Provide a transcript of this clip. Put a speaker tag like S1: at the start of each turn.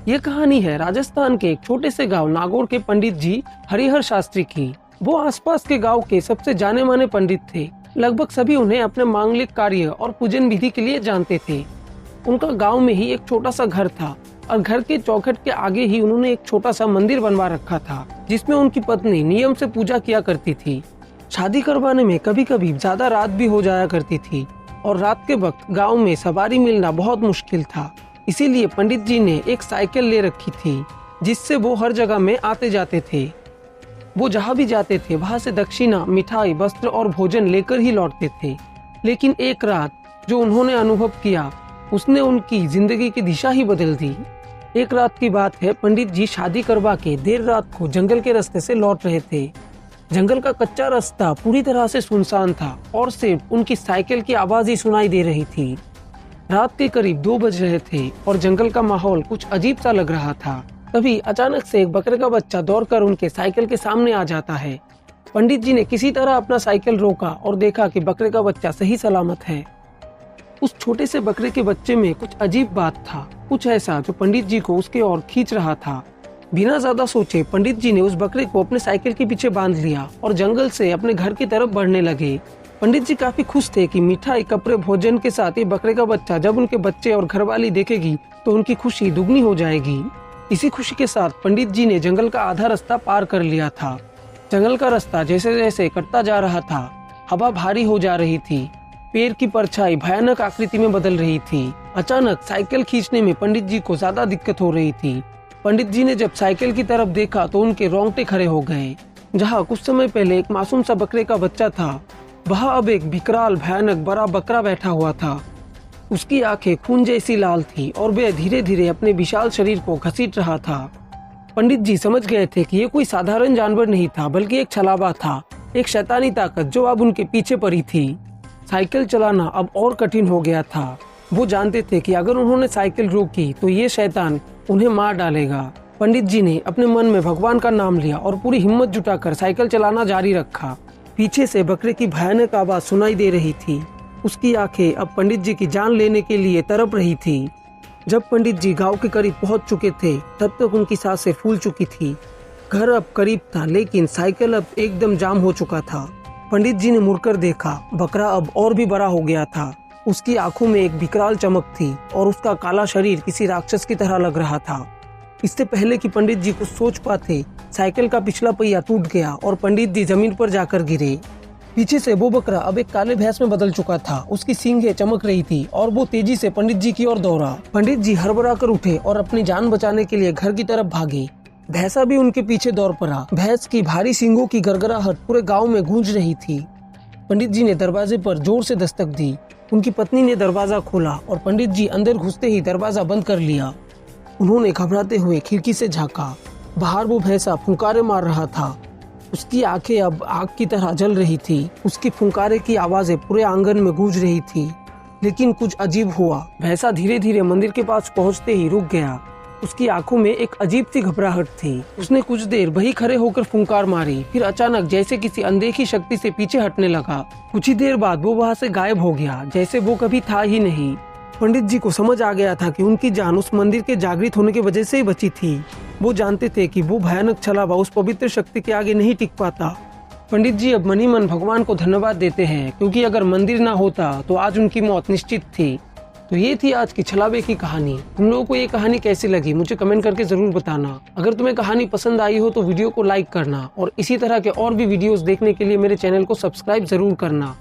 S1: ये कहानी है राजस्थान के एक छोटे से गांव नागौर के पंडित जी हरिहर शास्त्री की। वो आसपास के गांव के सबसे जाने माने पंडित थे। लगभग सभी उन्हें अपने मांगलिक कार्य और पूजन विधि के लिए जानते थे। उनका गांव में ही एक छोटा सा घर था और घर के चौखट के आगे ही उन्होंने एक छोटा सा मंदिर बनवा रखा था, जिसमें उनकी पत्नी नियम से पूजा किया करती थी। शादी करवाने में कभी कभी ज्यादा रात भी हो जाया करती थी और रात के वक्त गांव में सवारी मिलना बहुत मुश्किल था। इसीलिए पंडित जी ने एक साइकिल ले रखी थी, जिससे वो हर जगह में आते जाते थे। वो जहाँ भी जाते थे वहाँ से दक्षिणा, मिठाई, वस्त्र और भोजन लेकर ही लौटते थे। लेकिन एक रात जो उन्होंने अनुभव किया उसने उनकी जिंदगी की दिशा ही बदल दी। एक रात की बात है, पंडित जी शादी करवा के देर रात को जंगल के रास्ते से लौट रहे थे। जंगल का कच्चा रास्ता पूरी तरह से सुनसान था और सिर्फ उनकी साइकिल की आवाज ही सुनाई दे रही थी। रात के करीब 2 बज रहे थे और जंगल का माहौल कुछ अजीब सा लग रहा था। तभी अचानक से एक बकरे का बच्चा दौड़कर उनके साइकिल के सामने आ जाता है। पंडित जी ने किसी तरह अपना साइकिल रोका और देखा कि बकरे का बच्चा सही सलामत है। उस छोटे से बकरे के बच्चे में कुछ अजीब बात था, कुछ ऐसा जो पंडित जी को उसके ओर खींच रहा था। बिना ज्यादा सोचे पंडित जी ने उस बकरे को अपने साइकिल के पीछे बांध लिया और जंगल से अपने घर की तरफ बढ़ने लगे। पंडित जी काफी खुश थे कि मिठाई, कपड़े, भोजन के साथ ये बकरे का बच्चा जब उनके बच्चे और घरवाली देखेगी तो उनकी खुशी दुगनी हो जाएगी। इसी खुशी के साथ पंडित जी ने जंगल का आधा रास्ता पार कर लिया था। जंगल का रास्ता जैसे जैसे कटता जा रहा था, हवा भारी हो जा रही थी, पेड़ की परछाई भयानक आकृति में बदल रही थी। अचानक साइकिल खींचने में पंडित जी को ज्यादा दिक्कत हो रही थी। पंडित जी ने जब साइकिल की तरफ देखा तो उनके रोंगटे खड़े हो गए। जहाँ कुछ समय पहले एक मासूम सा बकरे का बच्चा था, वहाँ अब एक विकराल भयानक बड़ा बकरा बैठा हुआ था। उसकी आंखें खून जैसी लाल थी और वह धीरे धीरे अपने विशाल शरीर को घसीट रहा था। पंडित जी समझ गए थे कि ये कोई साधारण जानवर नहीं था, बल्कि एक छलावा था, एक शैतानी ताकत जो अब उनके पीछे पड़ी थी। साइकिल चलाना अब और कठिन हो गया था। वो जानते थे कि अगर उन्होंने साइकिल रोकी तो ये शैतान उन्हें मार डालेगा। पंडित जी ने अपने मन में भगवान का नाम लिया और पूरी हिम्मत जुटाकर साइकिल चलाना जारी रखा। पीछे से बकरे की भयानक आवाज सुनाई दे रही थी। उसकी आंखें अब पंडित जी की जान लेने के लिए तड़प रही थी। जब पंडित जी गांव के करीब पहुंच चुके थे तब तक उनकी सांसें फूल चुकी थी। घर अब करीब था, लेकिन साइकिल अब एकदम जाम हो चुका था। पंडित जी ने मुड़कर देखा, बकरा अब और भी बड़ा हो गया था। उसकी आंखों में एक विकराल चमक थी और उसका काला शरीर किसी राक्षस की तरह लग रहा था। इससे पहले कि पंडित जी कुछ सोच पाते, साइकिल का पिछला पहिया टूट गया और पंडित जी जमीन पर जाकर गिरे। पीछे से वो बकरा अब एक काले भैंस में बदल चुका था। उसकी सींगें चमक रही थी और वो तेजी से पंडित जी की ओर दौड़ा। पंडित जी हड़बड़ा कर उठे और अपनी जान बचाने के लिए घर की तरफ भागे। भैंसा भी उनके पीछे दौड़ पड़ा। भैंस की भारी सींगों की गड़गड़ाहट पूरे गांव में गूंज रही थी। पंडित जी ने दरवाजे पर जोर से दस्तक दी। उनकी पत्नी ने दरवाजा खोला और पंडित जी अंदर घुसते ही दरवाजा बंद कर लिया। उन्होंने घबराते हुए खिड़की से झांका। बाहर वो भैंसा फुंकारे मार रहा था। उसकी आंखें अब आग की तरह जल रही थी। उसकी फुंकारे की आवाजें पूरे आंगन में गूंज रही थी। लेकिन कुछ अजीब हुआ। भैंसा धीरे धीरे मंदिर के पास पहुंचते ही रुक गया। उसकी आंखों में एक अजीब सी घबराहट थी। उसने कुछ देर वहीं खड़े होकर फुंकार मारी, फिर अचानक जैसे किसी अनदेखी शक्ति से पीछे हटने लगा। कुछ ही देर बाद वो वहाँ से गायब हो गया, जैसे वो कभी था ही नहीं। पंडित जी को समझ आ गया था कि उनकी जान उस मंदिर के जागृत होने की वजह से ही बची थी। वो जानते थे कि वो भयानक छलावा उस पवित्र शक्ति के आगे नहीं टिक पाता। पंडित जी अब मन ही मन भगवान को धन्यवाद देते हैं, क्योंकि अगर मंदिर ना होता तो आज उनकी मौत निश्चित थी। तो ये थी आज की छलावे की कहानी। तुम लोगों को ये कहानी कैसी लगी मुझे कमेंट करके जरूर बताना। अगर तुम्हें कहानी पसंद आई हो तो वीडियो को लाइक करना और इसी तरह के और भी वीडियोस देखने के लिए मेरे चैनल को सब्सक्राइब जरूर करना।